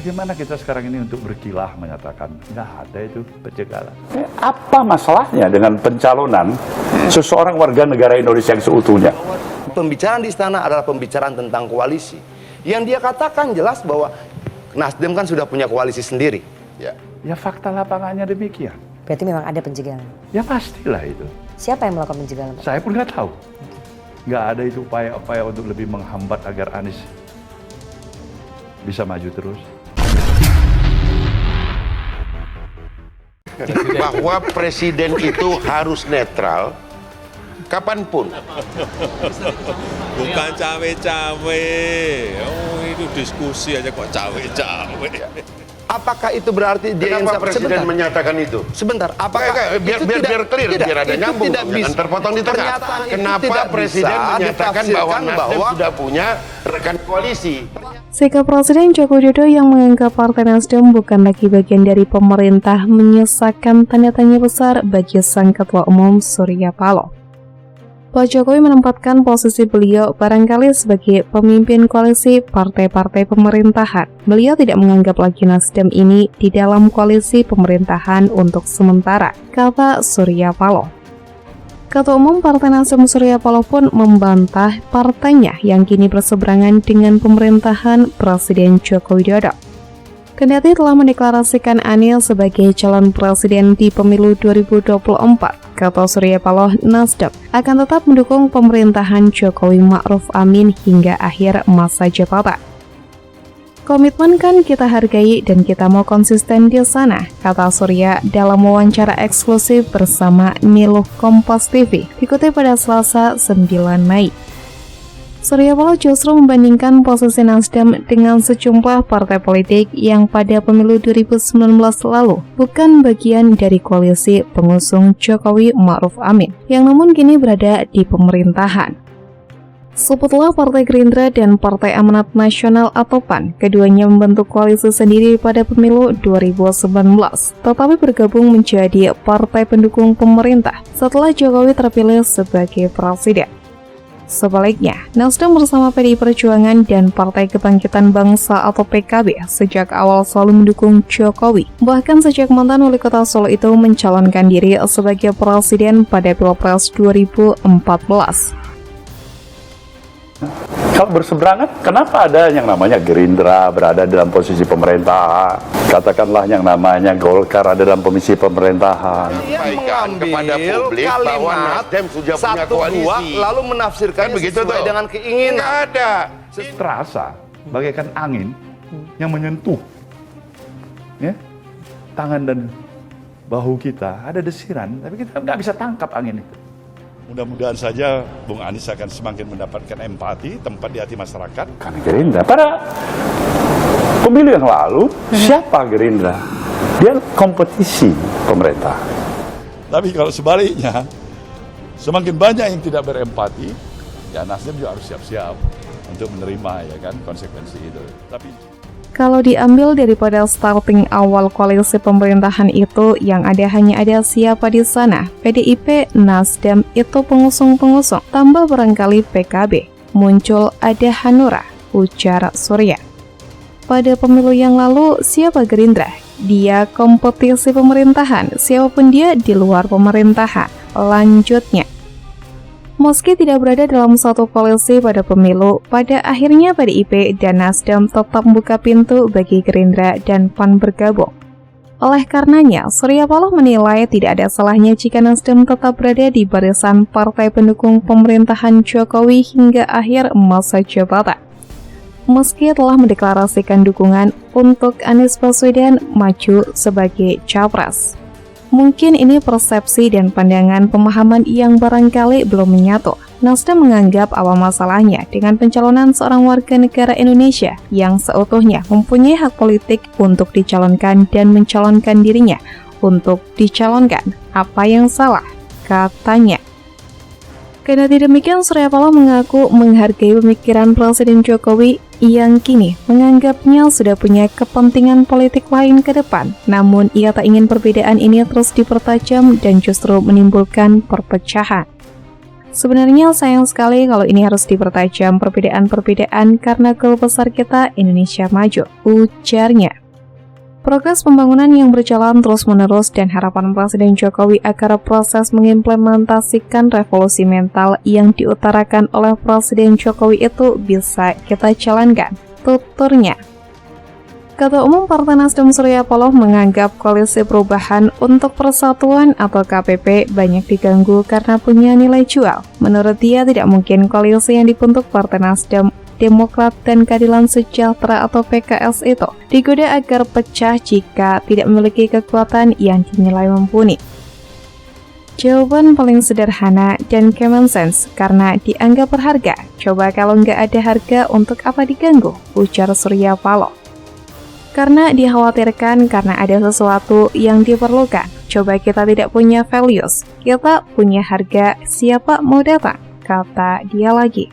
Bagaimana kita sekarang ini untuk berkilah menyatakan nggak ada itu pencegahan? Apa masalahnya dengan pencalonan seseorang warga negara Indonesia yang seutuhnya? Pembicaraan di istana adalah pembicaraan tentang koalisi. Yang dia katakan jelas bahwa Nasdem kan sudah punya koalisi sendiri. Ya fakta lapangannya demikian. Berarti memang ada pencegahan. Ya pastilah itu. Siapa yang melakukan pencegahan, Pak? Saya pun nggak tahu. Nggak ada itu upaya-upaya untuk lebih menghambat agar Anies bisa maju terus. Bahwa presiden itu harus netral kapanpun. Bukan cawe-cawe. Oh, itu diskusi aja kok cawe-cawe. Apakah itu berarti dia Kenapa presiden sebentar, menyatakan itu? sebentar, apakah biar itu clear, biar ada itu nyambung, tidak jangan bisa, terpotong di tengah. pernyataan itu Kenapa tidak presiden bisa menyatakan bahwa ditafsirkan Nasdem sudah punya rekan koalisi? Sikap Presiden Joko Widodo yang menganggap Partai Nasdem bukan lagi bagian dari pemerintah menyisakan tanda tanya besar bagi sang Ketua Umum Surya Paloh. Pak Jokowi menempatkan posisi beliau barangkali sebagai pemimpin koalisi partai-partai pemerintahan. Beliau tidak menganggap lagi Nasdem ini di dalam koalisi pemerintahan untuk sementara, kata Surya Paloh. Ketua Umum Partai Nasdem Surya Paloh pun membantah partainya yang kini berseberangan dengan pemerintahan Presiden Joko Widodo. Kendati telah mendeklarasikan Anies sebagai calon presiden di pemilu 2024, kata Surya Paloh, Nasdem akan tetap mendukung pemerintahan Jokowi Ma'ruf Amin hingga akhir masa jabatan. Komitmen kan kita hargai dan kita mau konsisten di sana, kata Surya dalam wawancara eksklusif bersama Niluh Kompas TV, dikutip pada Selasa 9 Mei. Surya Paloh justru membandingkan posisi Nasdem dengan sejumlah partai politik yang pada pemilu 2019 lalu bukan bagian dari koalisi pengusung Jokowi Ma'ruf Amin, yang namun kini berada di pemerintahan. Sebutlah Partai Gerindra dan Partai Amanat Nasional atau PAN, keduanya membentuk koalisi sendiri pada pemilu 2019, tetapi bergabung menjadi partai pendukung pemerintah setelah Jokowi terpilih sebagai presiden. Sebaliknya, Nasdem bersama PDI Perjuangan dan Partai Kebangkitan Bangsa atau PKB sejak awal selalu mendukung Jokowi. Bahkan sejak mantan wali kota Solo itu mencalonkan diri sebagai presiden pada Pilpres 2014. Kalau berseberangan, kenapa ada yang namanya Gerindra berada dalam posisi pemerintahan? Katakanlah yang namanya Golkar ada dalam posisi pemerintahan. Yang kepada publik bahwa Nasdem sudah punya koalisi. Lalu menafsirkan begitu sesuai tuh dengan keinginan. Nggak ada. Terasa bagaikan angin yang menyentuh tangan dan bahu kita, ada desiran, tapi kita nggak bisa tangkap angin itu. Mudah-mudahan saja Bung Anies akan semakin mendapatkan empati, tempat di hati masyarakat. Karena Gerindra, pada pemilu yang lalu, siapa Gerindra? Dia kompetisi pemerintah. Tapi kalau sebaliknya, semakin banyak yang tidak berempati, ya Nasdem juga harus siap-siap untuk menerima ya kan konsekuensi itu. Tapi Kalau diambil daripada starting awal koalisi pemerintahan itu yang hanya ada siapa di sana, PDIP, Nasdem itu pengusung-pengusung, tambah barangkali PKB, muncul ada Hanura, ujar Surya. Pada pemilu yang lalu, siapa Gerindra? Dia kompetisi pemerintahan, siapapun dia di luar pemerintahan. Lanjutnya, meski tidak berada dalam satu koalisi pada pemilu, pada akhirnya PDIP dan Nasdem tetap membuka pintu bagi Gerindra dan PAN bergabung. Oleh karenanya, Surya Paloh menilai tidak ada salahnya jika Nasdem tetap berada di barisan partai pendukung pemerintahan Jokowi hingga akhir masa jabatan. Meski telah mendeklarasikan dukungan untuk Anies Baswedan maju sebagai capres. Mungkin ini persepsi dan pandangan pemahaman yang barangkali belum menyatu. Nasdem menganggap apa masalahnya dengan pencalonan seorang warga negara Indonesia yang seutuhnya mempunyai hak politik untuk dicalonkan dan mencalonkan dirinya untuk dicalonkan. Apa yang salah? Katanya. Kendati demikian, Surya Paloh mengaku menghargai pemikiran Presiden Jokowi yang kini menganggapnya sudah punya kepentingan politik lain ke depan. Namun, ia tak ingin perbedaan ini terus dipertajam dan justru menimbulkan perpecahan. Sebenarnya sayang sekali kalau ini harus dipertajam perbedaan-perbedaan karena goal besar kita Indonesia maju, ujarnya. Progres pembangunan yang berjalan terus-menerus dan harapan Presiden Jokowi agar proses mengimplementasikan revolusi mental yang diutarakan oleh Presiden Jokowi itu bisa kita jalankan, tuturnya. Ketua Umum Partai Nasdem Surya Paloh menganggap Koalisi Perubahan untuk Persatuan atau KPP banyak diganggu karena punya nilai jual. Menurut dia tidak mungkin koalisi yang dibentuk Partai Nasdem, Demokrat, dan Keadilan Sejahtera atau PKS itu digoda agar pecah jika tidak memiliki kekuatan yang dinilai mumpuni. Jawaban paling sederhana dan common sense karena dianggap berharga. Coba kalau nggak ada harga untuk apa diganggu, ujar Surya Paloh. Karena dikhawatirkan karena ada sesuatu yang diperlukan. Coba kita tidak punya values, kita punya harga, siapa mau datang, kata dia lagi.